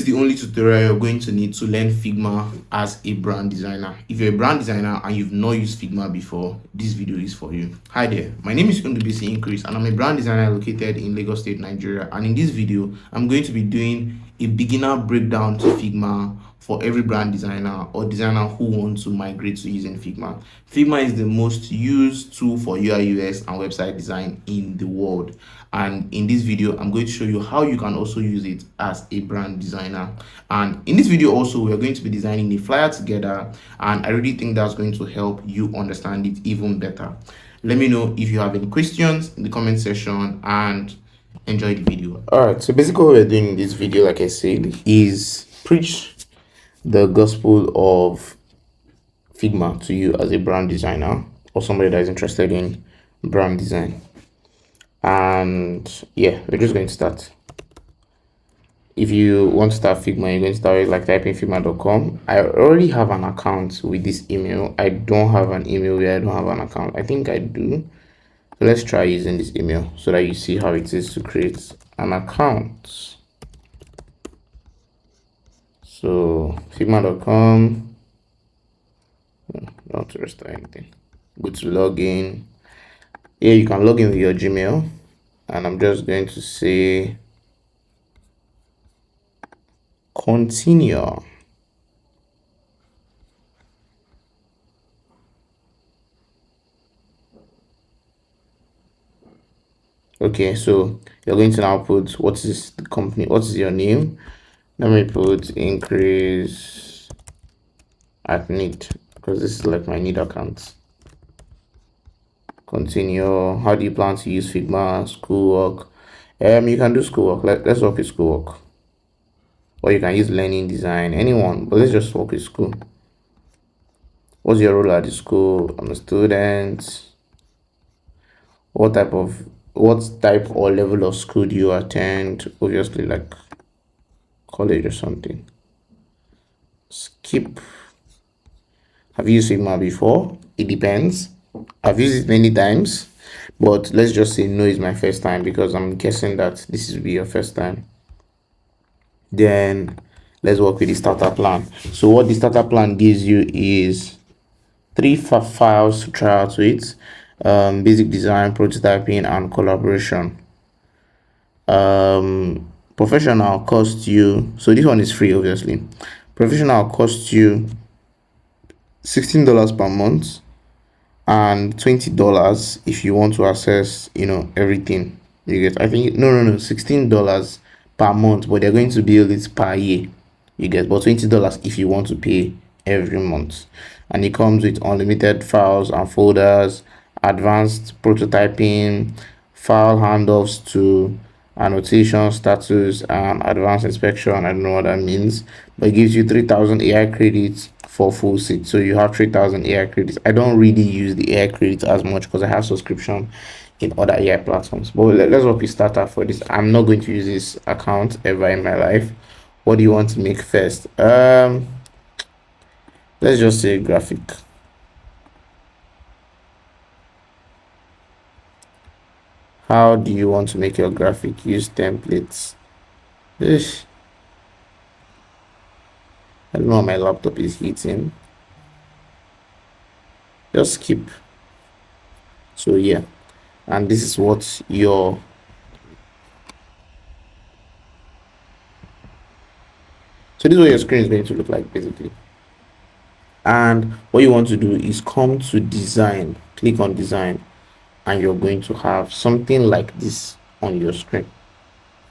the only tutorial you're going to need to learn Figma as a brand designer. If you're a brand designer and you've not used Figma before, this video is for you. Hi there, my name is Increase and I'm a brand designer located in Lagos State, Nigeria. And in this video, I'm going to be doing a beginner breakdown to Figma for every brand designer or designer who wants to migrate to using Figma. Figma is the most used tool for UI UX and website design in the world. And in this video, I'm going to show you how you can also use it as a brand designer. And in this video also, we're going to be designing a flyer together. And I really think that's going to help you understand it even better. Let me know if you have any questions in the comment section and enjoy the video. All right, so basically what we're doing in this video, like I said, is preach the gospel of Figma to you as a brand designer or somebody that is interested in brand design. And yeah, we're just going to start. If you want to start Figma, you're going to start with like typing figma.com. I already have an account with this email. I don't have an email where I don't have an account. I think I do. So let's try using this email so that you see how it is to create an account. So figma.com, don't restore anything. Go to login. Here you can log in with your Gmail, and I'm just going to say continue. Okay, so you're going to now put what is the company, what is your name. Let me put increase at need because this is like my need account. Continue. How do you plan to use Figma? Schoolwork. You can do schoolwork. Let's work with schoolwork, or you can use learning design, anyone, but let's just work with school. What's your role at the school? I'm a student. What type or level of school do you attend? Obviously like college or something. Skip. Have you used Figma before? It depends. I've used it many times, but let's just say no is my first time because I'm guessing that this will be your first time. Then let's work with the starter plan. So what the starter plan gives you is 3 files to try out with: basic design, prototyping, and collaboration. Professional costs you, so this one is free obviously. Professional costs you $16 per month and $20 if you want to access everything. You get, I think no $16 per month, but they're going to bill it per year. You get, but $20 if you want to pay every month. And it comes with unlimited files and folders, advanced prototyping, file handoffs to annotation, status, and advanced inspection. I don't know what that means, but it gives you 3,000 AI credits for full set. So you have 3,000 AI credits. I don't really use the AI credits as much because I have subscription in other AI platforms. But let's work with starter for this. I'm not going to use this account ever in my life. What do you want to make first? Let's just say graphic. How do you want to make your graphic? Use templates. Ish. I don't know, my laptop is heating. Just skip. So yeah, and this is what your this is what your screen is going to look like basically. And what you want to do is come to design, click on design, and you're going to have something like this on your screen.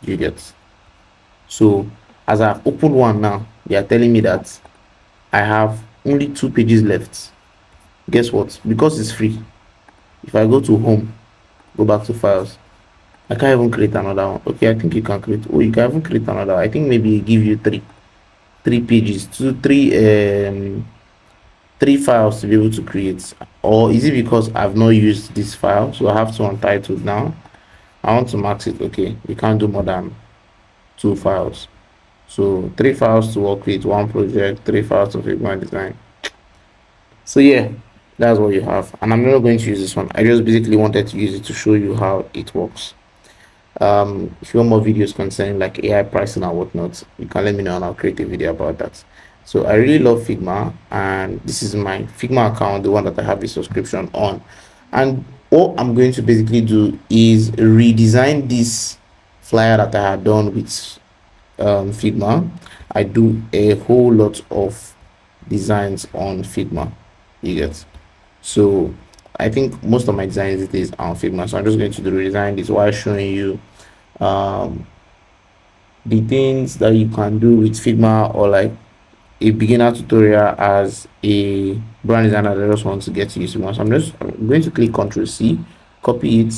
You get. So as I've opened one now, they are telling me that I have only 2 pages left. Guess what? Because it's free, if I go to home, go back to files, I can't even create another one. Okay, I think you can create, you can even create another. I think maybe give you three pages, three files to be able to create. Or is it because I've not used this file, so I have to untitle now? I want to max it. Okay, you can't do more than 2 files. So 3 files to work with, 1 project, 3 files to Figma design. So yeah, that's what you have. And I'm not going to use this one. I just basically wanted to use it to show you how it works. If you want more videos concerning like AI pricing and whatnot, you can let me know and I'll create a video about that. So I really love Figma, and this is my Figma account, the one that I have a subscription on. And what I'm going to basically do is redesign this flyer that I had done with Figma. I do a whole lot of designs on Figma, you get. So I think most of my designs these days are on Figma, so I'm just going to do redesign this while showing you um the things that you can do with Figma, or like a beginner tutorial as a brand designer that just wants to get used to one. So I'm going to click Ctrl C, copy it.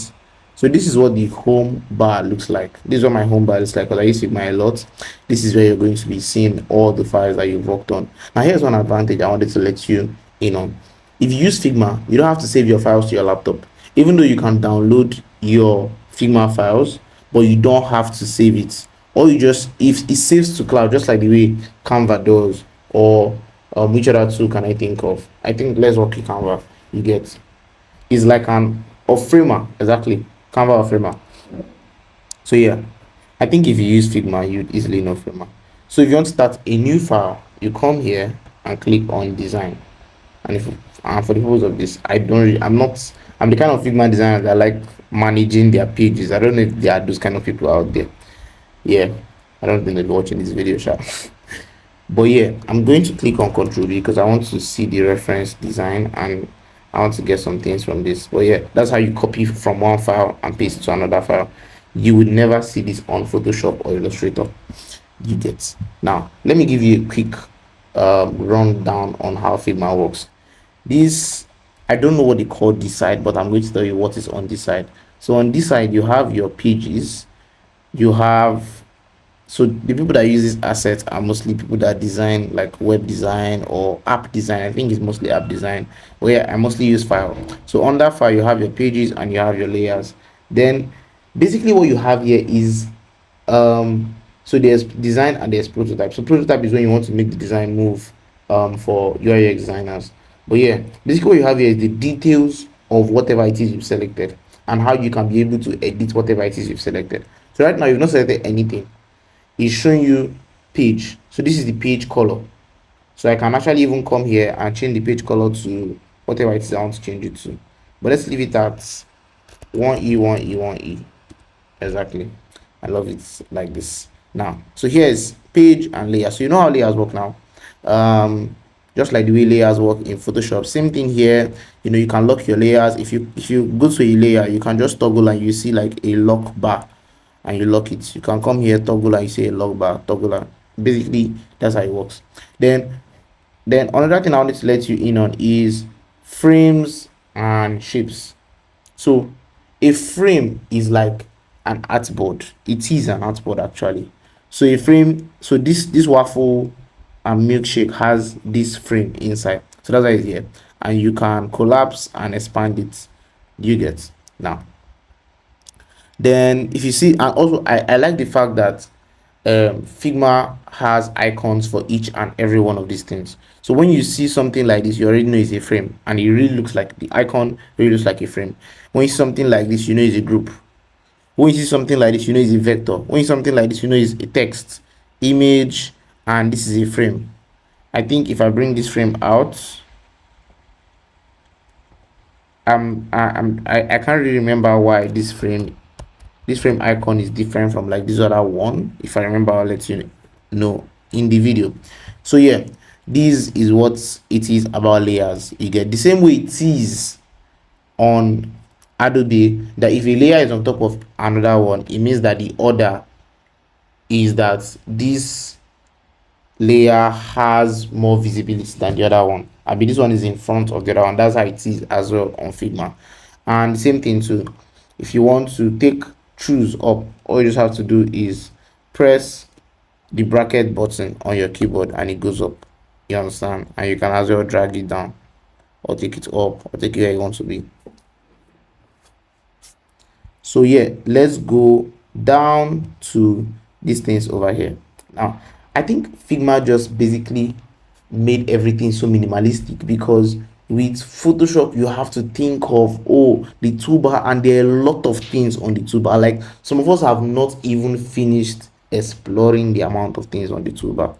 So this is what the home bar looks like. This is what my home bar looks like because I use Figma a lot. This is where you're going to be seeing all the files that you've worked on. Now here's one advantage I wanted to let you in on. If you use Figma, you don't have to save your files to your laptop. Even though you can download your Figma files, but you don't have to save it. Or you just, if it saves to cloud, just like the way Canva does, or which other tool can I think of? I think let's work with Canva. You get, it's like an or Framer, exactly, Canva or Framer. So yeah, I think if you use Figma, you'd easily know Framer. So if you want to start a new file, you come here and click on design. And if for the purpose of this, I'm the kind of Figma designer that like managing their pages. I don't know if there are those kind of people out there. Yeah, I don't think they'll be watching this video, sha. But yeah, I'm going to click on Control B because I want to see the reference design and I want to get some things from this. But yeah, that's how you copy from one file and paste it to another file. You would never see this on Photoshop or Illustrator. You get. Now let me give you a quick rundown on how Figma works. This, I don't know what they call this side, but I'm going to tell you what is on this side. So on this side you have your pages. You have, so the people that use this asset are mostly people that design like web design or app design. I think it's mostly app design, where I mostly use file. So on that file you have your pages and you have your layers. Then basically what you have here is so there's design and there's prototype. So prototype is when you want to make the design move for UI designers. But yeah, basically what you have here is the details of whatever it is you've selected and how you can be able to edit whatever it is you've selected. So right now you've not selected anything. It's showing you page. So this is the page color. So I can actually even come here and change the page color to whatever it is I want to change it to. But let's leave it at 1E, 1E, 1E. Exactly. I love it like this. Now, so here's page and layer. So you know how layers work now. Just like the way layers work in Photoshop. Same thing here. You know, you can lock your layers. If you go to a layer, you can just toggle and you see like a lock bar and you lock it. You can come here, toggle, and you see a lock bar, toggle. Basically, that's how it works. Then another thing I wanted to let you in on is frames and shapes. So a frame is like an artboard. It is an artboard actually. So a frame, so this waffle and milkshake has this frame inside. So that's why it's here. And you can collapse and expand it. You get now. Then if you see, and also I like the fact that Figma has icons for each and every one of these things. So when you see something like this, you already know it's a frame, and it really looks like the icon really looks like a frame. When you see something like this, you know it's a group. When you see something like this, you know it's a vector. When you see something like this, you know it's a text, image, and this is a frame. I think if I bring this frame out, I can't really remember why this frame icon is different from like this other one. If I remember, I'll let you know in the video. So yeah, this is what it is about layers. You get the same way it is on Adobe, that if a layer is on top of another one, it means that the order is that this layer has more visibility than the other one. I mean, this one is in front of the other one. That's how it is as well on Figma. And the same thing too, if you want to take choose up, all you just have to do is press the bracket button on your keyboard and it goes up. You understand? And you can as well drag it down or take it up or take it where you want to be. So yeah, let's go down to these things over here. Now I think Figma just basically made everything so minimalistic because With Photoshop, you have to think of, oh, the toolbar, and there are a lot of things on the toolbar. Like, some of us have not even finished exploring the amount of things on the toolbar.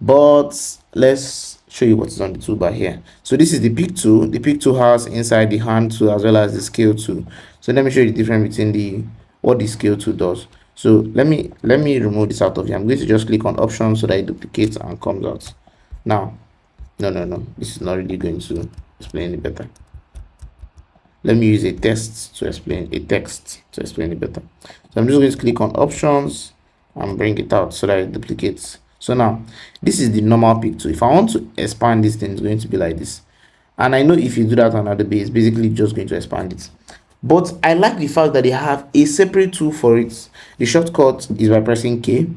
But let's show you what is on the toolbar here. So this is the pick tool. The pick tool has inside the hand tool as well as the scale tool. So let me show you the difference between the what the scale tool does. So let me remove this out of here. I'm going to just click on options so that it duplicates and comes out. Now, no, this is not really going to explain it better. Let me use a text to explain it better. So I'm just going to click on options and bring it out so that it duplicates. So now this is the normal pick tool. If I want to expand this thing, it's going to be like this. And I know if you do that on Adobe, it's basically just going to expand it. But I like the fact that they have a separate tool for it. The shortcut is by pressing K,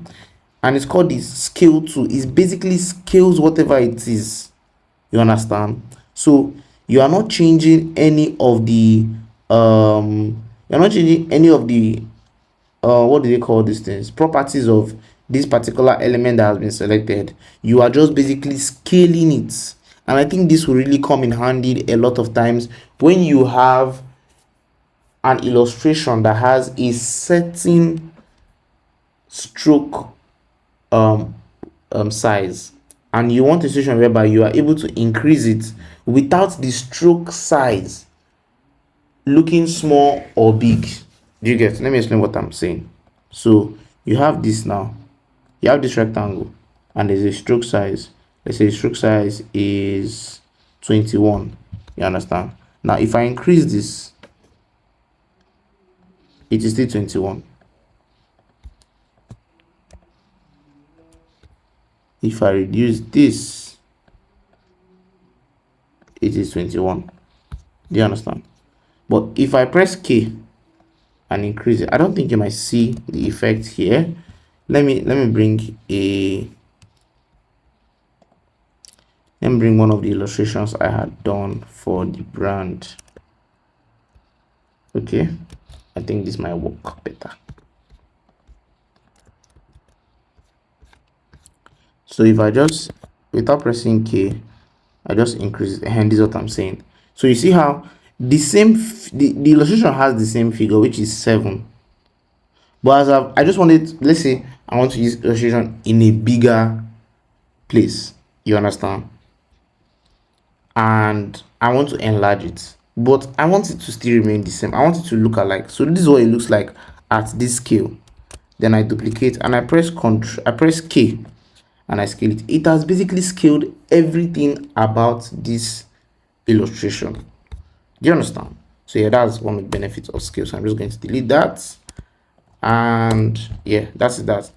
and it's called the scale tool. It basically scales whatever it is. You understand? So you are not changing any of the what do they call these things, properties of this particular element that has been selected. You are just basically scaling it. And I think this will really come in handy a lot of times when you have an illustration that has a certain stroke size, and you want a situation whereby you are able to increase it without the stroke size looking small or big. Do you get? Let me explain what I'm saying. So you have this now. You have this rectangle, and there's a stroke size. Let's say the stroke size is 21. You understand? Now, if I increase this, it is still 21. If I reduce this, it is 21. Do you understand? But if I press K and increase it, I don't think you might see the effect here. Let me bring one of the illustrations I had done for the brand. Okay, I think this might work better. So if I just, without pressing K, I just increase it, and this is what I'm saying. So you see how the illustration has the same figure, which is 7. But as I just wanted, let's say I want to use illustration in a bigger place, you understand, and I want to enlarge it, but I want it to still remain the same. I want it to look alike. So this is what it looks like at this scale. Then I duplicate and I press K and I scale it. It has basically scaled everything about this illustration. Do you understand? So yeah, that's one of the benefits of scale. So I'm just going to delete that, and yeah, that's that.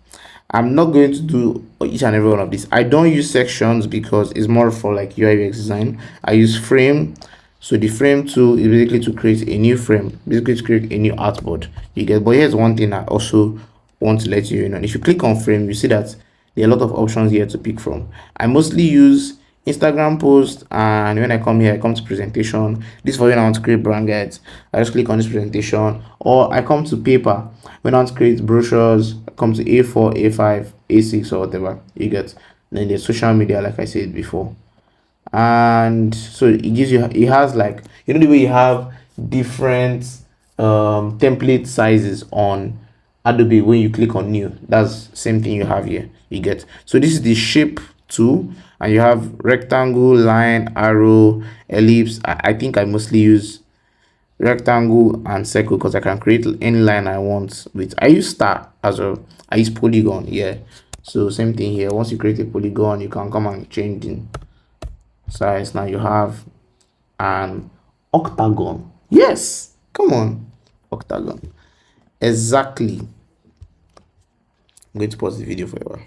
I'm not going to do each and every one of these. I don't use sections because it's more for like UI UX design. I use frame. So the frame tool is basically to create a new frame, basically to create a new artboard. You get. But here's one thing I also want to let you know. If you click on frame, you see that there are a lot of options here to pick from. I mostly use Instagram post, and when I come here, I come to presentation. This is for when I want to create brand guides. I just click on this presentation, or I come to paper when I want to create brochures. I come to A4, A5, A6, or whatever you get. Then there's social media, like I said before, and so it gives you, it has like, you know, the way you have different template sizes on Adobe. When you click on new, that's same thing you have here, you get. So this is the shape tool, and you have rectangle, line, arrow, ellipse. I think I mostly use rectangle and circle because I can create any line I want with. I use star as well. I use polygon. Yeah, so same thing here. Once you create a polygon, you can come and change in size. Now you have an octagon. Yes, come on, octagon. Exactly. I'm going to pause the video for a while.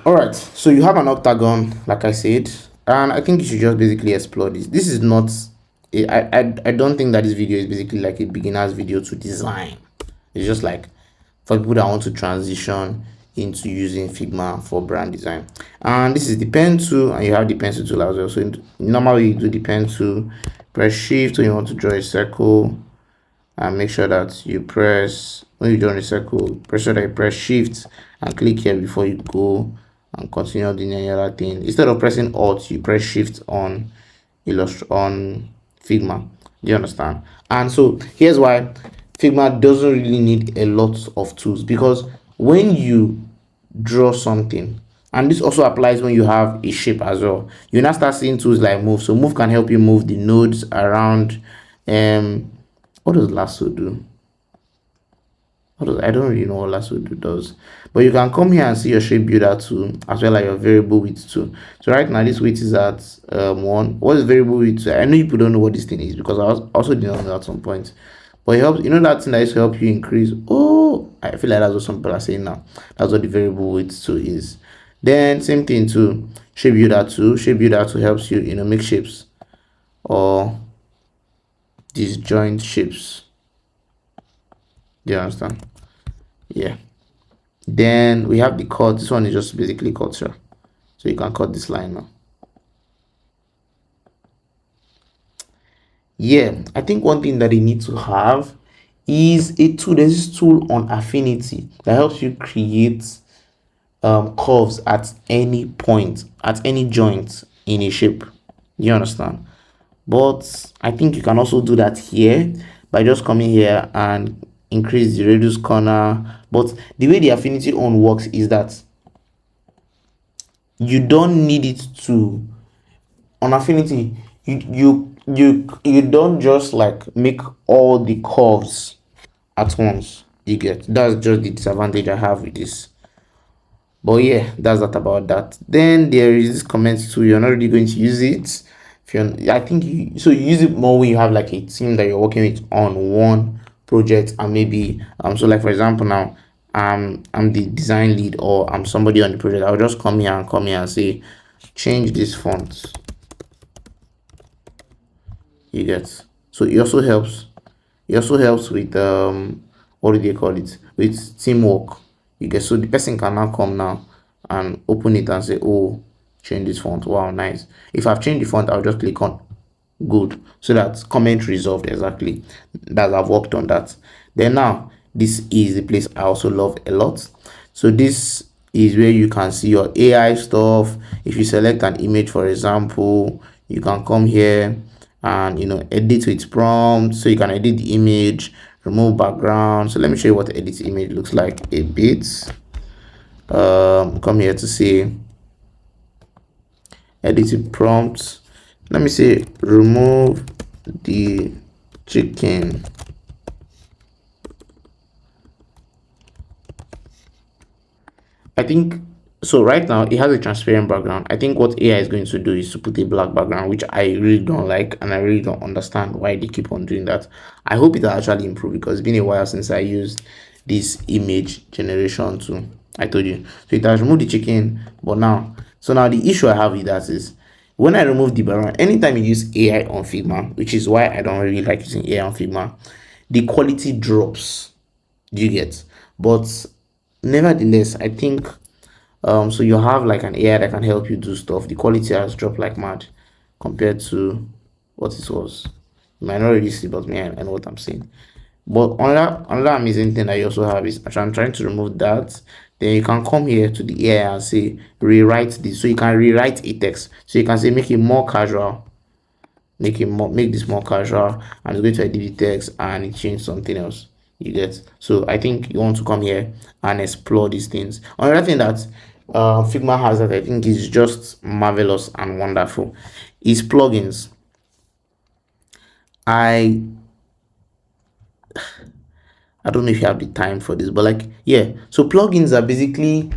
All right, so you have an octagon, like I said, and I think you should just basically explore this. This is not I don't think that this video is basically like a beginner's video to design. It's just like for people that want to transition into using Figma for brand design. And this is the pen tool, and you have the pencil tool as well. So normally you do the pen tool, press shift when you want to draw a circle, and make sure that you press, when you draw a circle, press sure that you press shift and click here before you go and continue doing any other thing. Instead of pressing alt, you press shift on on Figma. Do you understand? And so here's why Figma doesn't really need a lot of tools, because when you draw something, and this also applies when you have a shape as well, you now start seeing tools like move. So move can help you move the nodes around. What does lasso do? I don't really know what lasso does, but you can come here and see your shape builder tool as well as your variable width tool. So right now this width is at 1. What is variable width? I know people don't know what this thing is, because I also did not know at some point, but it helps. You know that thing that used to help you increase. Oh, I feel like that's what some people are saying now. That's what the variable width tool is. Then same thing to shape builder tool. Shape builder tool helps you make shapes or disjoint shapes. Do you understand? Yeah. Then we have the cut. This one is just basically cut, sure. So you can cut this line now. Yeah, I think one thing that they need to have is a tool. There's this tool on Affinity that helps you create curves at any point, at any joint in a shape. You understand? But I think you can also do that here by just coming here and increase the radius corner. But the way the Affinity on works is that you don't need it to, on Affinity, you don't just like make all the curves at once. You get, that's just the disadvantage I have with this. But yeah, that's that about that. Then there is this comment tool. You're not really going to use it. If you're, I think you use it more when you have like a team that you're working with on one project, and maybe so like for example now I'm the design lead, or I'm somebody on the project. I'll just come here and say change this font. You get, so it also helps. It also helps with what do they call it, with teamwork. You get, so the person can now come now and open it and say, oh, change this font. Wow, nice. If I've changed the font, I'll just click on good, so that comment resolved. Exactly, that I've worked on that. Then now this is the place I also love a lot. So this is where you can see your AI stuff. If you select an image, for example, you can come here and edit with prompt. So you can edit the image, remove background. So let me show you what edit image looks like a bit. Come here to say edit prompts. Let me say remove the chicken. I think so. Right now it has a transparent background. I think what AI is going to do is to put a black background, which I really don't like, and I really don't understand why they keep on doing that. I hope it will actually improve, because it's been a while since I used this image generation tool. I told you. So it has removed the chicken, but now the issue I have with that is when I remove the background, anytime you use AI on Figma, which is why I don't really like using AI on Figma, the quality drops. Do you get? But nevertheless, I think so you have like an AI that can help you do stuff. The quality has dropped like mad compared to what it was. You might not really see, but me, I know what I'm saying. But another amazing thing that you also have is, actually, I'm trying to remove that. Then you can come here to the AI and say rewrite this. So you can rewrite a text. So you can say make it more casual, make this more casual, and it's going to edit the text and it change something else. You get? So I think you want to come here and explore these things. Another thing that Figma has that I think is just marvelous and wonderful is plugins. I don't know if you have the time for this, but like, yeah, so plugins are basically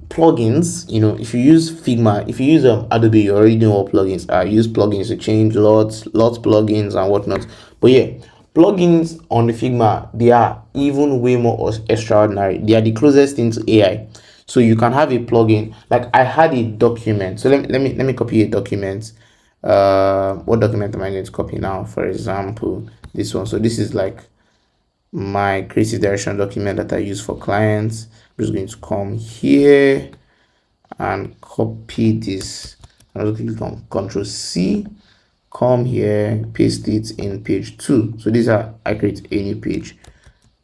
plugins. If you use Figma, if you use Adobe, you already know what plugins are. Use plugins to change lots plugins and whatnot. But yeah, plugins on the Figma, they are even way more extraordinary. They are the closest thing to AI. So you can have a plugin. Like I had a document. So let me copy a document. What document am I going to copy now? For example, this one. So this is like my creative direction document that I use for clients. I'm just going to come here and copy this. I'm just click on Control C, come here, paste it in page 2. So these are, I create a new page,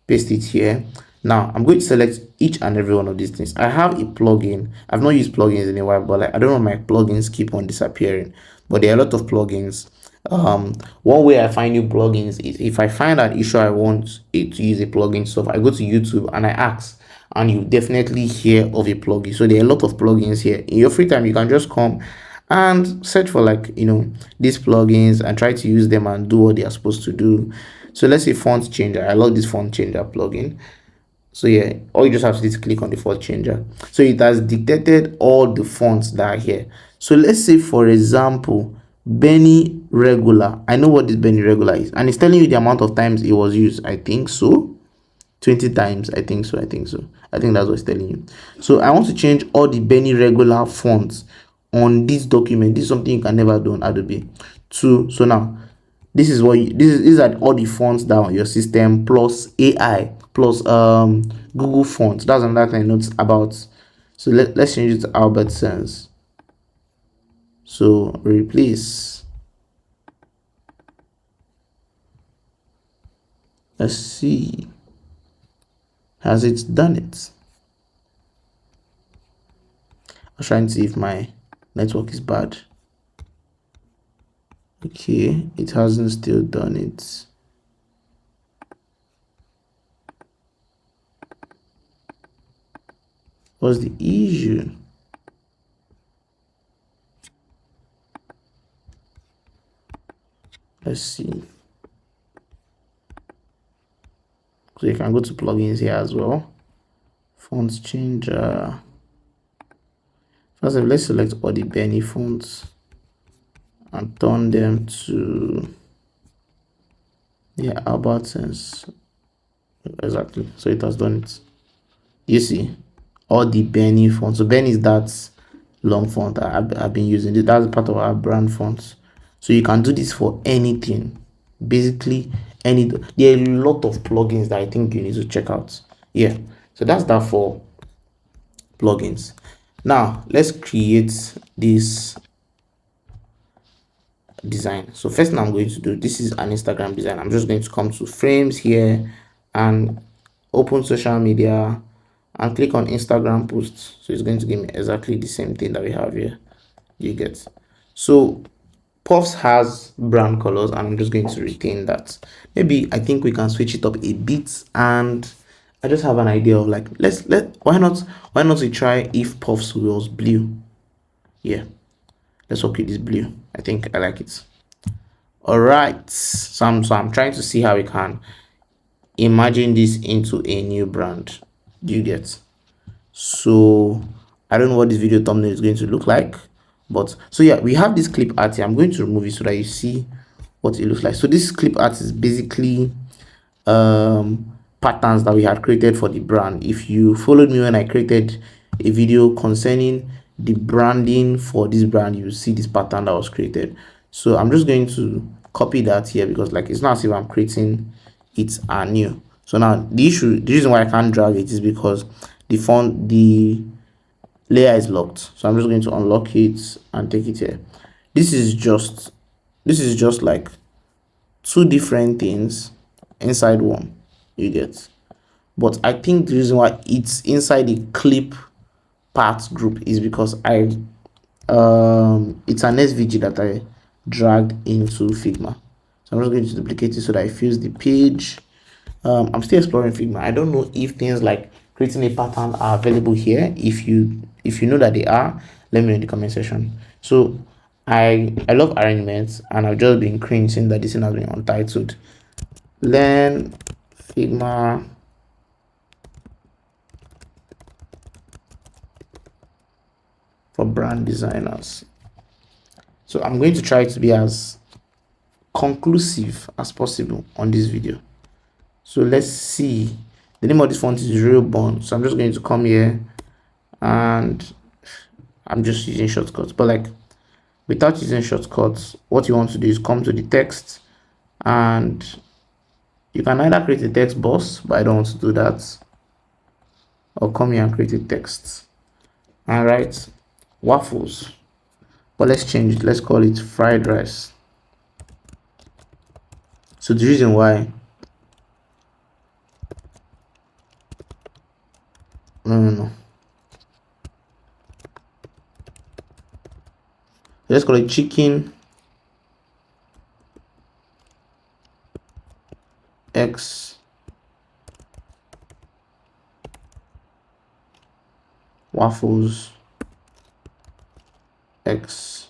paste it here. Now I'm going to select each and every one of these things. I have a plugin. I've not used plugins in a while, but like I don't know, my plugins keep on disappearing. But there are a lot of plugins. One way I find new plugins is if I find an issue I want it to use a plugin stuff, I go to YouTube and I ask, and you definitely hear of a plugin. So there are a lot of plugins here. In your free time, you can just come and search for, like, these plugins and try to use them and do what they are supposed to do. So let's say font changer. I love this font changer plugin. So yeah, all you just have to do is click on the font changer. So it has dictated all the fonts that are here. So let's say, for example, Benny Regular. I know what this Benny Regular is, and it's telling you the amount of times it was used. I think so. 20 times. I think so. I think that's what it's telling you. So I want to change all the Benny Regular fonts on this document. This is something you can never do on Adobe. So now this is what these are all the fonts that are on your system, plus AI, plus Google fonts. That's another thing I noticed about. So let's change it to Albertsons. So replace. Let's see. Has it done it? I'm trying to see if my network is bad. Okay, it hasn't still done it. What's the issue? Let's see. So you can go to plugins here as well. Fonts changer. First of all, let's select all the Benny fonts and turn them to Albertsons. Exactly. So it has done it. You see all the Benny fonts. So Benny is that long font I've been using. That's part of our brand fonts. So you can do this for anything, basically any. There are a lot of plugins that I think you need to check out. Yeah, so that's that for plugins. Now let's create this design. So first thing I'm going to do, this is an Instagram design. I'm just going to come to frames here and open social media and click on Instagram posts. So it's going to give me exactly the same thing that we have here. You get. So Puffs has brown colors, and I'm just going to retain that. Maybe I think we can switch it up a bit, and I just have an idea of, like, why not we try if Puffs was blue. Yeah, let's work with this blue. I think I like it. All right, so I'm trying to see how we can imagine this into a new brand. Do you get? So I don't know what this video thumbnail is going to look like, but so yeah, we have this clip art here. I'm going to remove it so that you see what it looks like. So this clip art is basically patterns that we had created for the brand. If you followed me when I created a video concerning the branding for this brand, you will see this pattern that was created. So I'm just going to copy that here, because like it's not as if I'm creating it anew. So now the reason why I can't drag it is because the layer is locked. So I'm just going to unlock it and take it here. This is just like two different things inside one. You get. But I think the reason why it's inside the clip parts group is because it's an SVG that I dragged into Figma. So I'm just going to duplicate it so that it fills the page. I'm still exploring Figma. I don't know if things like creating a pattern are available here. If you know that they are, let me know in the comment section. So I love arrangements, and I've just been cringing that this thing has been untitled. Learn Figma for brand designers. So I'm going to try to be as conclusive as possible on this video. So let's see. The name of this font is Real Bond. So I'm just going to come here, and I'm just using shortcuts. But like, without using shortcuts, what you want to do is come to the text, and you can either create a text box, but I don't want to do that, or come here and create a text and write waffles. But let's change it. Let's call it fried rice. So the reason why No. Let's call it chicken X waffles X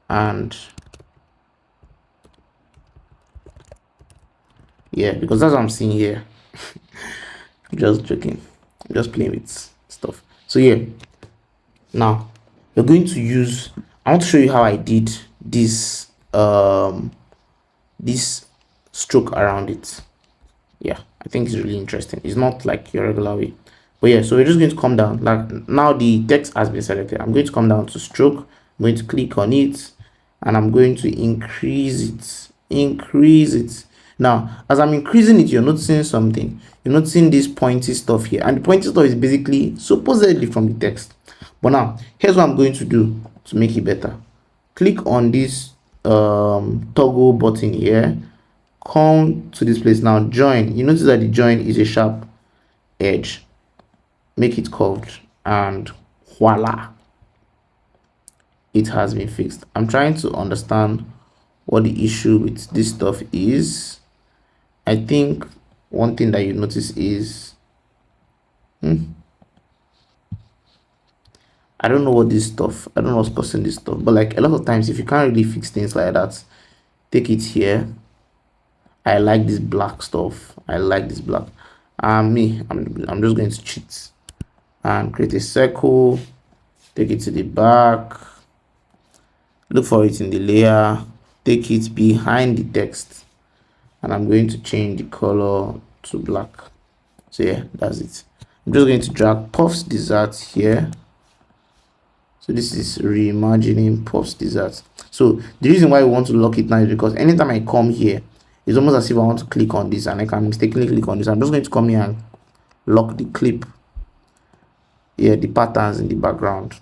and yeah, because that's what I'm seeing here. Just joking, I'm just playing with stuff. So yeah, now we're going to use, I want to show you how I did this this stroke around it. Yeah, I think it's really interesting. It's not like your regular way, but yeah, so we're just going to come down. Like now the text has been selected, I'm going to come down to stroke, I'm going to click on it, and I'm going to increase it. Now as I'm increasing it, you're noticing something. You're noticing this pointy stuff here, and the pointy stuff is basically supposedly from the text. But now here's what I'm going to do to make it better. Click on this toggle button here, come to this place. Now join, you notice that the join is a sharp edge, make it curved, and voila, it has been fixed. I'm trying to understand what the issue with this stuff is. I think one thing that you notice is I don't know what this stuff, I don't know what's causing this stuff, but like a lot of times if you can't really fix things like that, take it here. I like this black stuff, I like this black. I'm just going to cheat and create a circle, take it to the back, look for it in the layer, take it behind the text, and I'm going to change the color to black. So yeah, that's it. I'm just going to drag Puff's Dessert here. So this is reimagining Puff's Dessert. So the reason why we want to lock it now is because anytime I come here, it's almost as if I want to click on this and I can mistakenly click on this. I'm just going to come here and lock the clip. Yeah, the patterns in the background.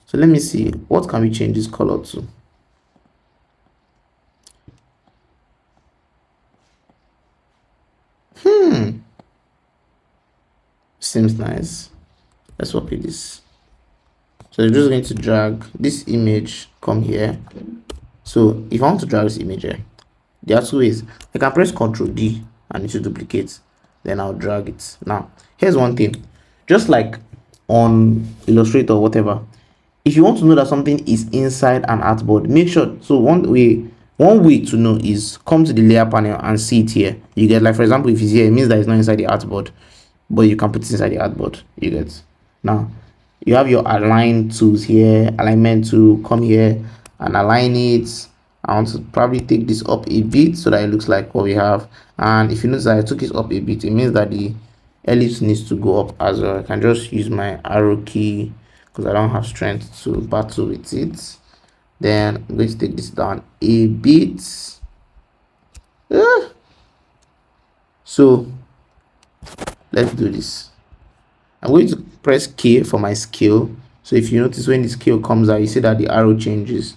So let me see, what can we change this color to? Seems nice. Let's work with this. So I'm just going to drag this image, come here. So if I want to drag this image here, there are two ways. I can press Ctrl D and it will duplicate, then I'll drag it. Now here's one thing, just like on Illustrator or whatever, if you want to know that something is inside an artboard, make sure, so one way to know is come to the layer panel and see it here. You get, like for example, if it's here, it means that it's not inside the artboard, but you can put it inside the artboard. You get. Now you have your align tools here, alignment tool, come here and align it. I want to probably take this up a bit so that it looks like what we have. And if you notice that I took it up a bit, it means that the ellipse needs to go up as well. I can just use my arrow key because I don't have strength to battle with it. Then I'm going to take this down a bit. So let's do this. I'm going to press K for my scale. So if you notice when the scale comes out, you see that the arrow changes.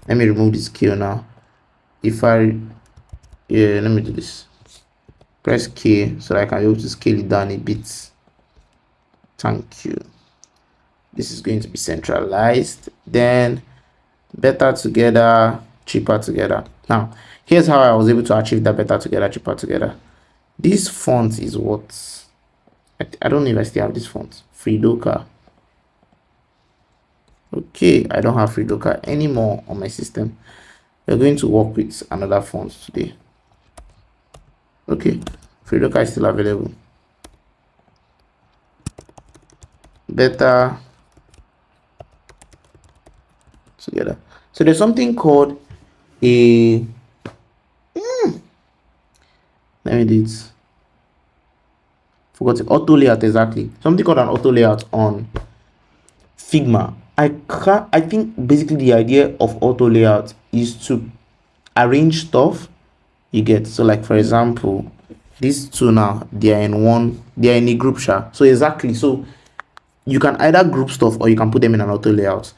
Let me remove the scale now. Let me do this. Press K so that I can be able to scale it down a bit. Thank you. This is going to be centralized. Then better together, cheaper together. Now here's how I was able to achieve that better together, cheaper together. This font is what I don't know if I still have this font, Fridoka. Okay, I don't have Fridoka anymore on my system. We're going to work with another font today. Okay, Fridoka is still available. Better together. So there's something called a let me do it. Forgot it. Auto layout, exactly. Something called an auto layout on Figma. I think basically the idea of auto layout is to arrange stuff. You get, so like for example, these two now, they are in a group chat. So exactly, so you can either group stuff or you can put them in an auto layout.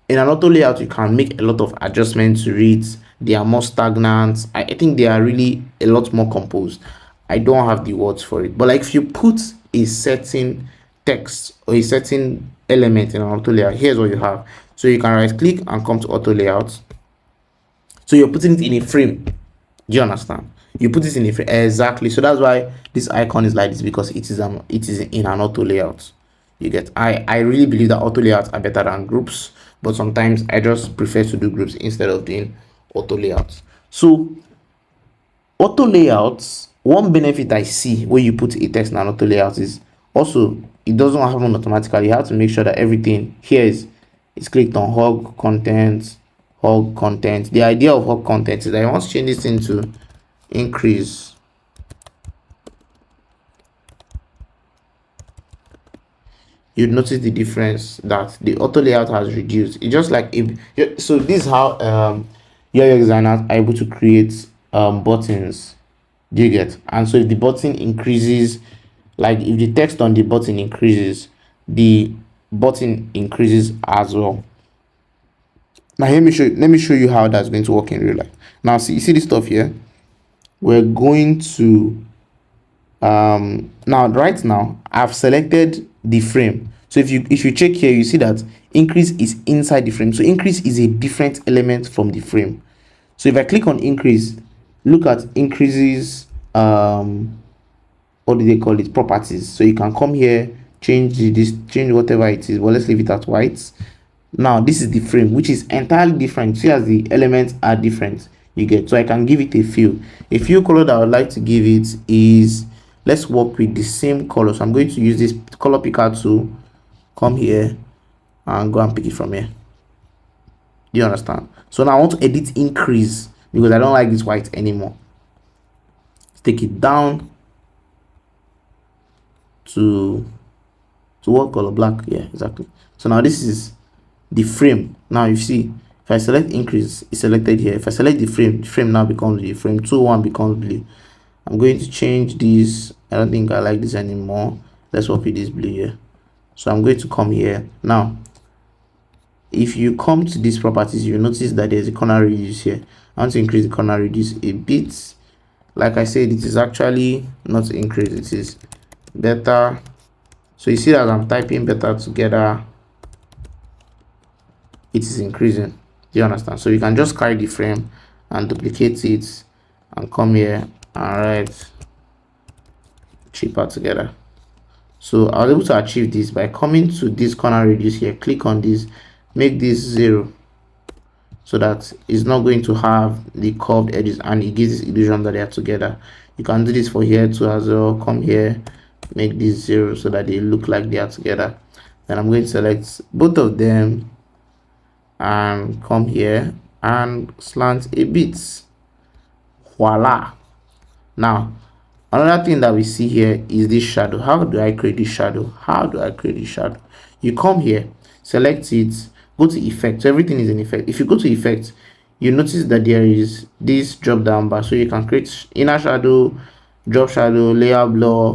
In an auto layout, you can make a lot of adjustments to it. They are more stagnant. I think they are really a lot more composed. I don't have the words for it, but like if you put a certain text or a certain element in an auto layout, here's what you have. So you can right click and come to auto layout. So you're putting it in a frame. Do you understand? You put it in a frame. Exactly. So that's why this icon is like this, because it is in an auto layout. You get, I really believe that auto layouts are better than groups, but sometimes I just prefer to do groups instead of doing auto layouts. So auto layouts, one benefit I see when you put a text in an auto layout is also it doesn't happen automatically. You have to make sure that everything here is clicked on hug content. The idea of hug content is that I want to change this into increase. You'd notice the difference that the auto layout has reduced. It's just like if so this is how your designers are able to create buttons. Do you get? And so if the button increases, like if the text on the button increases, the button increases as well. Now let me show you how that's going to work in real life. Now see this stuff here. We're going to right now I've selected the frame. So if you check here, you see that increase is inside the frame. So increase is a different element from the frame. So if I click on increase, look at increases, what do they call it, properties. So you can come here, change whatever it is, but let's leave it at white. Now this is the frame, which is entirely different. See, as the elements are different, you get. So I can give it a fill color that I would like to give it is, let's work with the same color. So I'm going to use this color picker to come here and go and pick it from here. Do you understand? So now I want to edit increase because I don't like this white anymore. Let's take it down to what color? Black. Yeah, exactly. So now this is the frame. Now you see, if I select increase, it's selected here. If I select the frame now becomes blue. Frame 2.1 becomes blue. I'm going to change this. I don't think I like this anymore. Let's work with this blue here. So I'm going to come here. Now if you come to these properties, you notice that there's a corner radius here. I want to increase the corner radius a bit. Like I said, it is actually not increase, it is better. So you see that I'm typing better together, it is increasing. Do you understand? So you can just carry the frame and duplicate it and come here and write cheaper together. So I was able to achieve this by coming to this corner radius here, click on this, make this 0, so that it's not going to have the curved edges and it gives this illusion that they are together. You can do this for here too as well. Come here, make this 0 so that they look like they are together. Then I'm going to select both of them and come here and slant a bit. Voila. Now another thing that we see here is this shadow. How do I create this shadow? You come here, select it, go to effect. So everything is in effect. If you go to effect, you notice that there is this drop down bar, so you can create inner shadow, drop shadow, layer blur,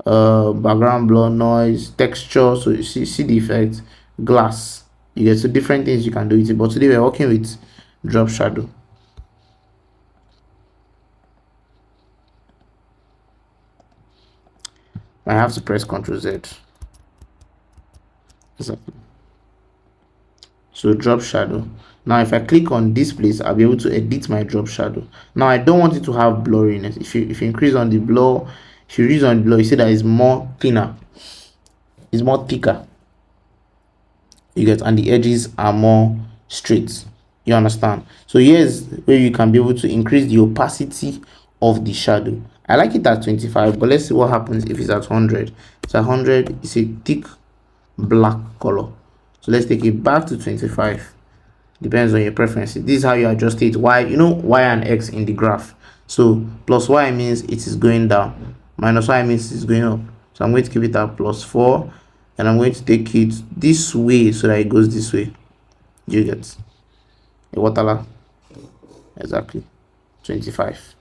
background blur, noise, texture. So you see the effect, glass. You get, so different things you can do with it, but today we're working with drop shadow. I have to press Ctrl Z. Exactly. So drop shadow. Now if I click on this place, I'll be able to edit my drop shadow. Now I don't want it to have blurriness. If you increase on the blur, if you reduce on the blur, you see that it's more thinner, it's more thicker, you get, and the edges are more straight. You understand? So here's where you can be able to increase the opacity of the shadow. I like it at 25, but let's see what happens if it's at 100. So 100 is a thick black color. So let's take it back to 25. Depends on your preferences. This is how you adjust it. Y, you know, y and x in the graph. So plus y means it is going down, minus y means it's going up. So I'm going to keep it at +4, and I'm going to take it this way so that it goes this way. You get a waterla. Exactly 25.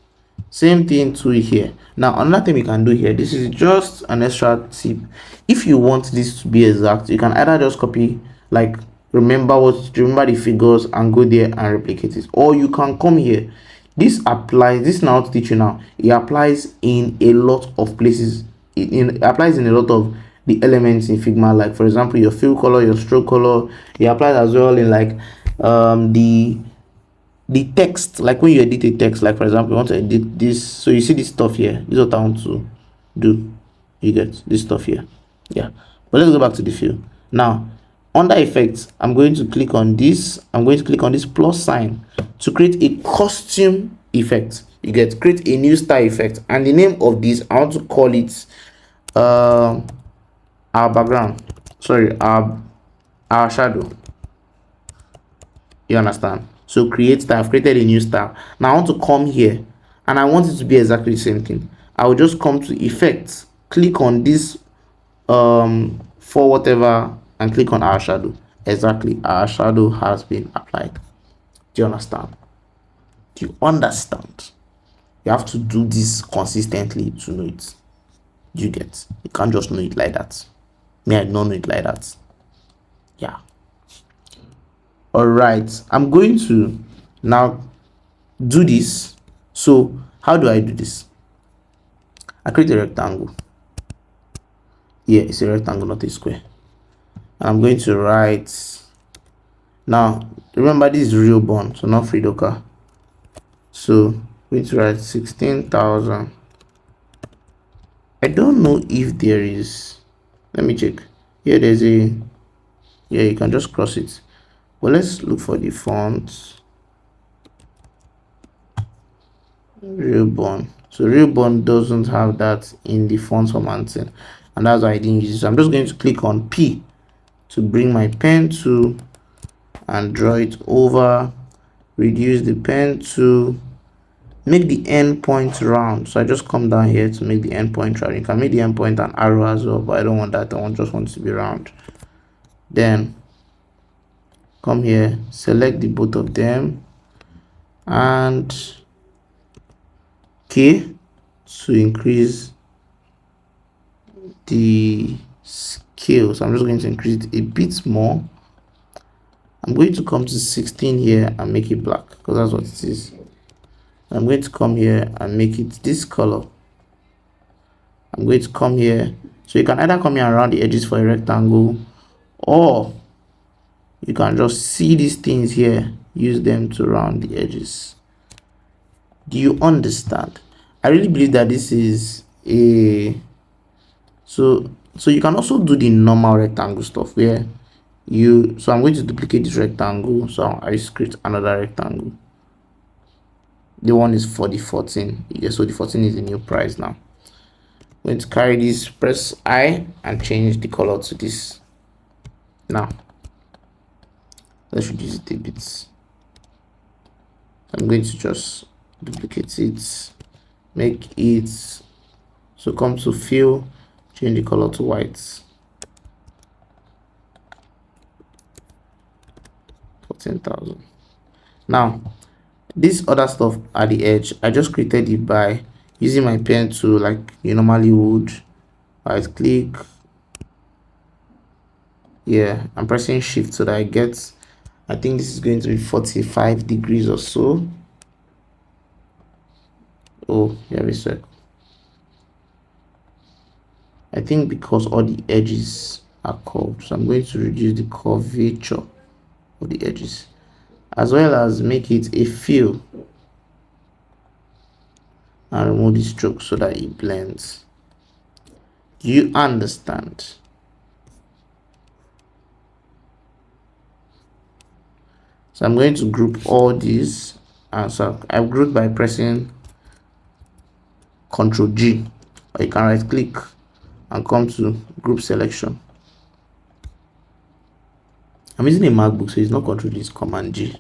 Same thing to here. Now another thing we can do here, this is just an extra tip. If you want this to be exact, you can either just copy, like remember the figures and go there and replicate it, or you can come here. This applies, this now to teach you now, it applies in a lot of places it applies in a lot of the elements in Figma, like for example your fill color, your stroke color. It applies as well in like the text, like when you edit a text, like for example you want to edit this. So you see this stuff here, this is what I want to do. You get this stuff here. Yeah, but let's go back to the fill. Now under effects, I'm going to click on this. I'm going to click on this plus sign to create a costume effect. You get, create a new style effect, and the name of this, I want to call it our background, sorry, our shadow. You understand? So create style. I've created a new style. Now I want to come here and I want it to be exactly the same thing. I will just come to effects, click on this for whatever, and click on our shadow. Exactly, our shadow has been applied. Do you understand? Do you understand? You have to do this consistently to know it. Do you get? You can't just know it like that. Me, I don't know it like that. Yeah. All right, I'm going to now do this. So how do I do this? I create a rectangle. Yeah, it's a rectangle, not a square. And I'm going to write, now remember this is real bond, so not free docker. So I'm going to write 16,000. I don't know if there is, let me check. Here there's a, yeah, you can just cross it. Well, let's look for the font. Real bond. So real bond doesn't have that in the font formatting, and that's why I didn't use it. So I'm just going to click on P to bring my pen tool and draw it over, reduce the pen tool, make the end point round. So I just come down here to make the end point round. You can make the end point an arrow as well, but I don't want that. I just want it to be round. Then come here, select the both of them, and K to increase the scale. So I'm just going to increase it a bit more. I'm going to come to 16 here and make it black, because that's what it is. I'm going to come here and make it this color. I'm going to come here, so you can either come here around the edges for a rectangle, or you can just see these things here, use them to round the edges. Do you understand? I really believe that this is a, so you can also do the normal rectangle stuff where you, so I'm going to duplicate this rectangle, so I just create another rectangle. The one is for the 14. Yeah, so the 14 is the new price. Now I'm going to carry this, press I, and change the color to this. Now let's reduce it a bit. I'm going to just duplicate it, make it, so come to fill, change the color to white. 14,000. Now this other stuff at the edge, I just created it by using my pen tool like you normally would. Right click, yeah, I'm pressing shift so that I get, I think this is going to be 45 degrees or so. Oh, yeah, a sec. I think because all the edges are curved, so I'm going to reduce the curvature of the edges, as well as make it a fill, and remove the stroke so that it blends. Do you understand? So I'm going to group all these, and so I've grouped by pressing Ctrl G, or you can right click and come to group selection. I'm using a MacBook, so it's not Ctrl G, it's Command G.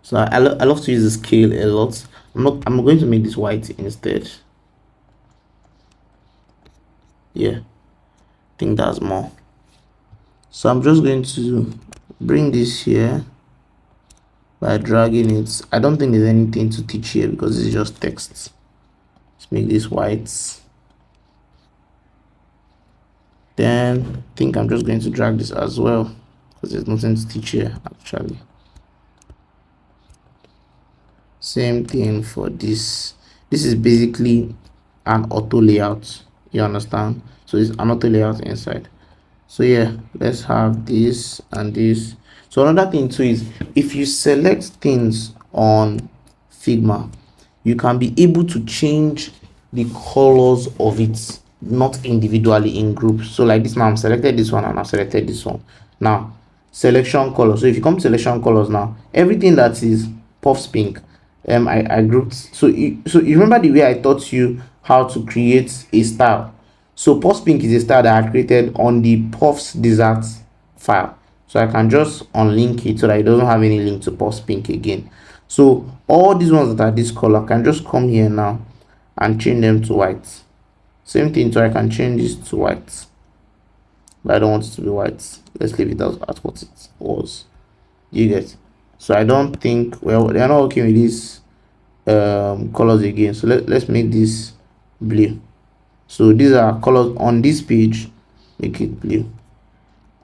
So I love to use the scale a lot. I'm going to make this white instead. Yeah, I think that's more. So I'm just going to bring this here by dragging it. I don't think there's anything to teach here because this is just text. Let's make this white. Then I think I'm just going to drag this as well because there's nothing to teach here actually. Same thing for this. This is basically an auto layout, you understand? So it's an auto layout inside. So yeah, let's have this and this. So another thing too is, if you select things on Figma, you can be able to change the colors of it, not individually, in groups. So like this, now I'm selected this one and I've selected this one. Now selection color. So if you come to selection colors, now everything that is puffs pink, I grouped. So you remember the way I taught you how to create a style. So puffs pink is a style that I created on the puffs desert file. So I can just unlink it so that it doesn't have any link to puffs pink again. So all these ones that are this color, I can just come here now and change them to white. Same thing, so I can change this to white, but I don't want it to be white. Let's leave it as at what it was. You get? So I don't think, well, they're not working with these colors again. So let's make this blue. So these are colors on this page, make it blue.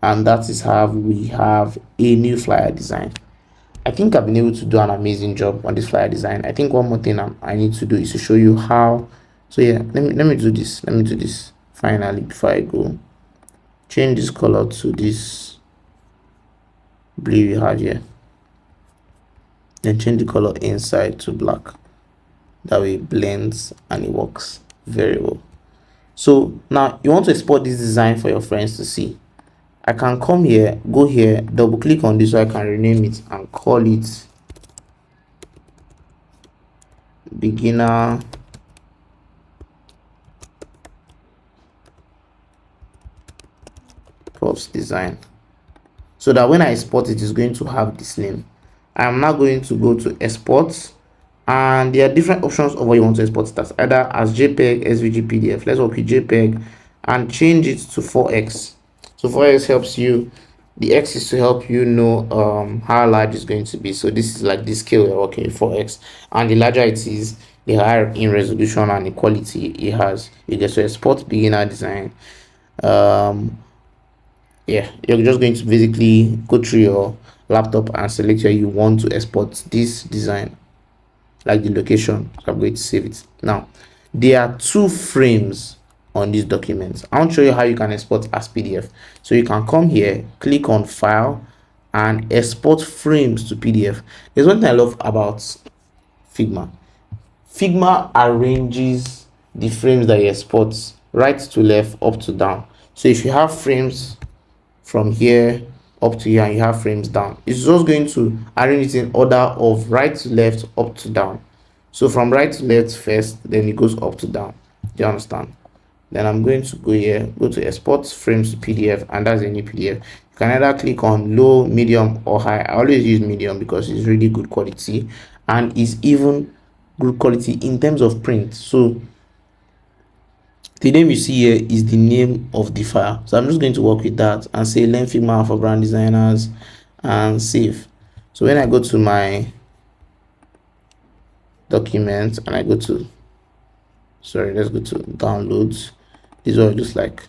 And that is how we have a new flyer design. I think I've been able to do an amazing job on this flyer design. I think one more thing I need to do is to show you how. So yeah, let me do this. Let me do this finally before I go. Change this color to this blue you have here. Then change the color inside to black. That way it blends and it works very well. So now you want to export this design for your friends to see. I can come here, go here, double click on this so I can rename it and call it beginner puffs design, so that when I export it is going to have this name. I am now going to go to export, and there are different options of what you want to export it as, either as JPEG, SVG, PDF. Let's work with JPEG and change it to 4x. So 4x helps you, the x is to help you know how large it's going to be. So this is like the scale we're working with, 4x, and the larger it is, the higher in resolution and the quality it has. You get to export beginner design. Yeah, you're just going to basically go through your laptop and select where you want to export this design, like the location. So I'm going to save it. Now there are 2 frames on this document. I want to show you how you can export as PDF. So you can come here, click on file and export frames to PDF. There's one thing I love about Figma. Figma arranges the frames that you export right to left, up to down. So if you have frames from here up to here and you have frames down, it's just going to arrange it in order of right to left, up to down. So from right to left first, then it goes up to down. Do you understand? Then I'm going to go here, go to export frames to PDF, and that's a new PDF. You can either click on low, medium or high. I always use medium because it's really good quality and is even good quality in terms of print. So the name you see here is the name of the file. So I'm just going to work with that and say learn Figma for brand designers and save. So when I go to my document and I go to, let's go to downloads. This is what it looks like.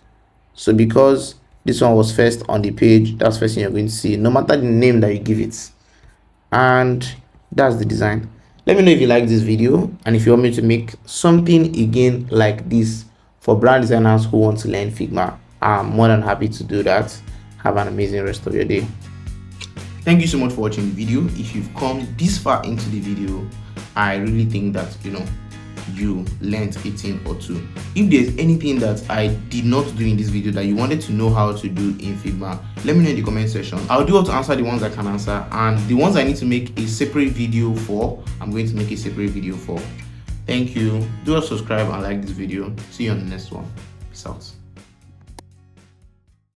So because this one was first on the page, that's first thing you're going to see, no matter the name that you give it. And that's the design. Let me know if you like this video and if you want me to make something again like this for brand designers who want to learn Figma. I'm more than happy to do that. Have an amazing rest of your day. Thank you so much for watching the video. If you've come this far into the video, I really think that you learned a thing or two. If there's anything that I did not do in this video that you wanted to know how to do in Figma, let me know in the comment section. I'll do all to answer the ones I can answer, and the ones I need to make a separate video for, I'm going to make a separate video for. Thank you. Do subscribe and like this video. See you on the next one. Peace out.